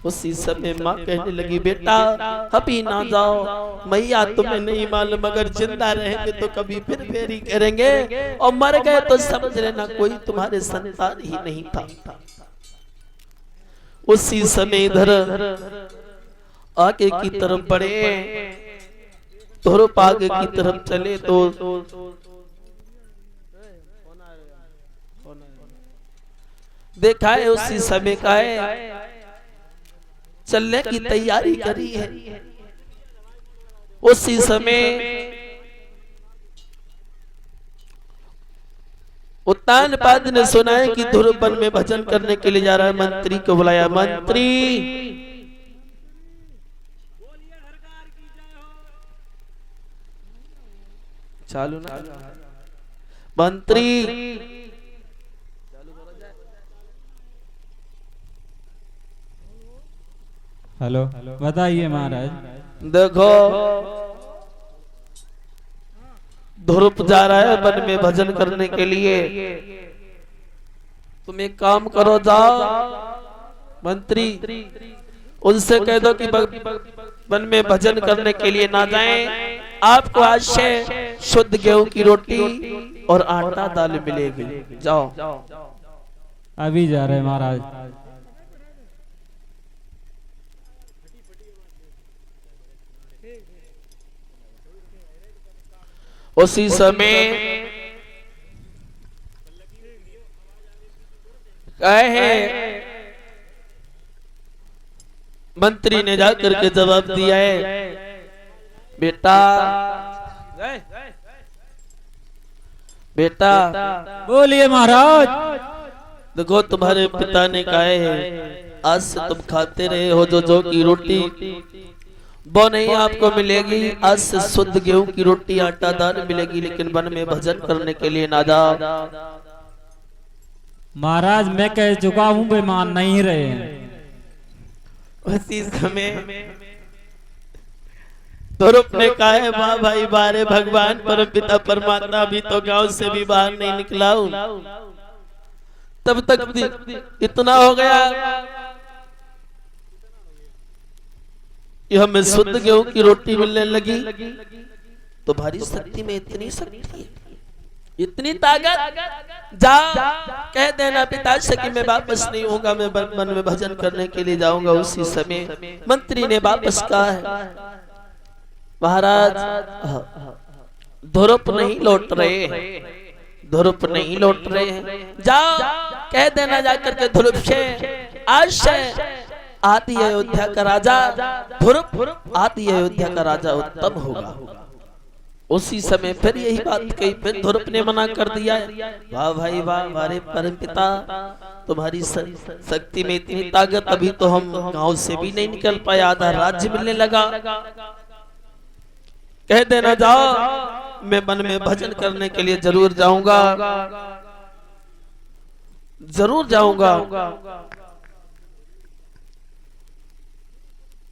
उसी समय माँ कहने लगी बेटा अभी ना जाओ, मैया तुम्हें नहीं मालूम अगर जिंदा रहेंगे तो कभी फिर फेरी करेंगे और मर गए तो समझ लेना कोई तुम्हारे संतान ही नहीं था। उसी समय इधर आगे की तरफ बढ़े, ध्रुव आगे की तरफ चले तो देखा है उसी समय का है चलने की तैयारी करी है। उसी समय उत्तानपाद ने सुना है कि ध्रुव वन में भजन करने के लिए जा रहा है। मंत्री को बुलाया, मंत्री चालू ना, मंत्री हेलो बताइए महाराज। देखो ध्रुव जा रहा है वन में भजन करने के लिए, तुम एक काम करो जाओ मंत्री उनसे कह दो कि वन में भजन करने के लिए ना जाएं, आपको आज से शुद्ध गेहूं की रोटी और आटा दाल मिलेगी। जाओ अभी जा रहे महाराज। उसी समय कहे मंत्री ने जाकर के जवाब दिया है बेटा बेटा बोलिए महाराज। देखो तुम्हारे पिता ने कहा है आज से तुम खाते रहे हो जो की रोटी वो नहीं आपको मिलेगी, आज से शुद्ध गेहूं की रोटी आटा दाल मिलेगी, लेकिन वन में भजन करने के लिए ना जाओ। महाराज मैं कह चुका हूँ वे मान नहीं रहे हैं। उसी समय ध्रुव ने कहा है वाह भाई बारे भगवान परम पिता परमात्मा अभी तो गांव से भी बाहर नहीं निकला हूं, तब तक इतना हो गया कि हमें शुद्ध गेहूं की रोटी मिलने लगी। तुम्हारी शक्ति में इतनी शक्ति है, इतनी ताकत, जा कह देना पिता से कि मैं वापस नहीं होगा, मैं वन में भजन करने के लिए जाऊंगा। उसी समय मंत्री ने वापस कहा है महाराज ध्रुव नहीं लौट रहे हैं, ध्रुव नहीं लौट रहे हैं, जाओ कह देना जाकर के ध्रुव से आज से आदि अयोध्या का राजा ध्रुव आदि अयोध्या का राजा उत्तम होगा। उसी समय फिर यही बात कही, फिर ध्रुव ने मना कर दिया है वाह भाई वाह हमारे परम पिता तुम्हारी शक्ति में इतनी ताकत, अभी तो हम गांव से भी नहीं निकल पाए, आधा राज्य मिलने लगा। कह देना जाओ मैं वन में भजन करने के लिए जरूर जाऊंगा, जरूर जाऊंगा।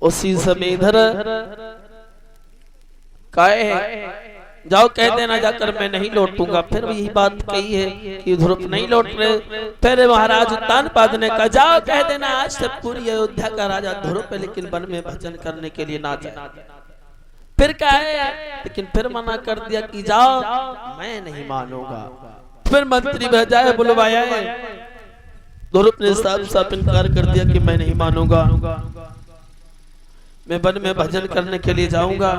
उसी समय इधर काहे जाओ कह देना जाकर मैं नहीं लौटूंगा। फिर यही बात कही है कि ध्रुव नहीं लौट रहे। फिर महाराज उत्तानपाद ने कहा जाओ कह देना आज से पूरी अयोध्या का राजा ध्रुव है, लेकिन वन में भजन करने के लिए ना जाए। फिर कहे लेकिन फिर मना कर दिया कि जाओ मैं नहीं मानूंगा। फिर मंत्री भेजा है बुलवाया है, ध्रुव ने साफ साफ इनकार कर दिया कि मैं नहीं मानूंगा, मैं वन में भजन करने के लिए जाऊंगा।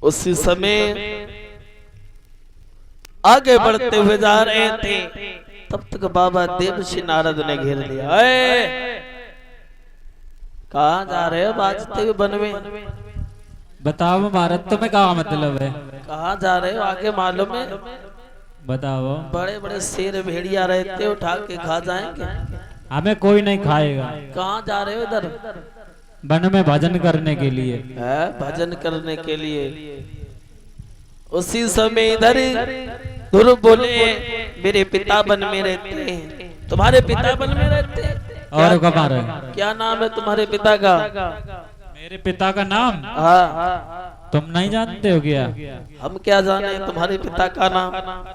उसी समय आगे बढ़ते हुए जा रहे थे, तब तक बाबा देवर्षि नारद ने घेर लिया। कहाँ जा रहे हो बाजते हुए वन में? बताओ महाराज तुम्हें क्या मतलब है? कहाँ जा रहे हो आगे मालूम है? बताओ। बड़े बड़े शेर भेड़िया रहते उठा के खा जाएंगे, हमें कोई नहीं खाएगा। कहाँ जा रहे हो? इधर वन में भजन करने के लिए है, भजन करने के लिए। उसी समय इधर ध्रुव बोले मेरे पिता वन में रहते हैं। तुम्हारे पिता वन में रहते हैं? और क्या नाम है तुम्हारे पिता का? मेरे पिता का नाम? हाँ। तुम नहीं जानते हो क्या? हम क्या जाने तुम्हारे पिता का नाम?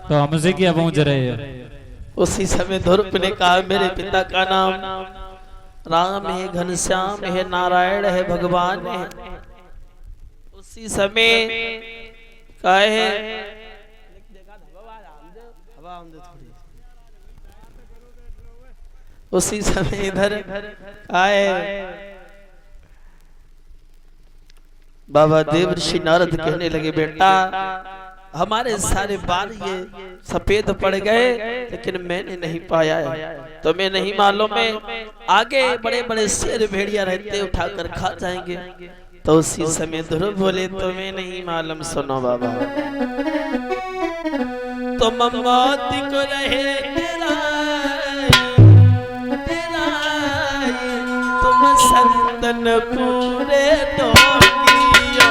तो हमसे क्या पूछ रहे हो? उसी समय ध्रुव ने कहा मेरे पिता का नाम राम है, घनश्याम है, नारायण है, भगवान है। उसी समय कहे उसी समय इधर आए बाबा देवर्षि नारद कहने लगे बेटा हमारे सारे बाल ये सफेद पड़ गए लेकिन मैंने नहीं पाया है। तुम्हें नहीं मालूम है आगे बड़े बड़े शेर भेड़िया रहते उठाकर खा जाएंगे। तो उसी समय ध्रुव बोले तुम्हें नहीं मालूम, सुनो बाबा तुम मौत को रहे तुम संतन पूरे डोलियो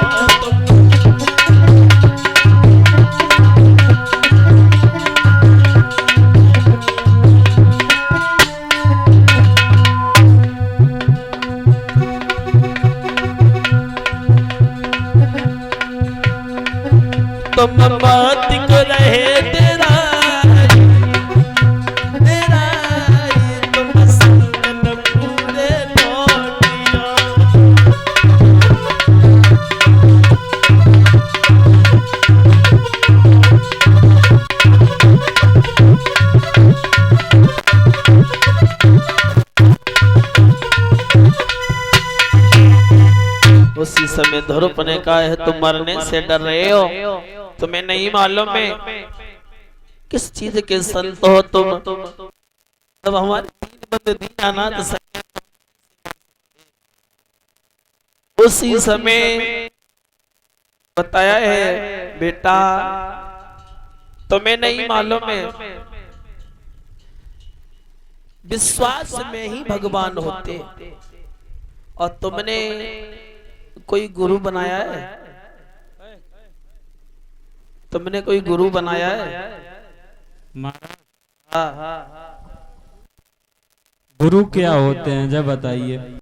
तुम बात को रहे तेरा तुम संतन पूरे लौटियो। उसी समय ध्रुव ने कहा है तुम मरने से डर रहे हो, तुम्हें नहीं मालूम है किस चीज के संत हो तुम। तब हमारे दीनानाथ उसी समय बताया है बेटा तुम्हें नहीं मालूम है विश्वास में ही भगवान होते और तुमने कोई गुरु बनाया है, तुमने कोई गुरु बनाया है? गुरु क्या होते हैं जब बताइए।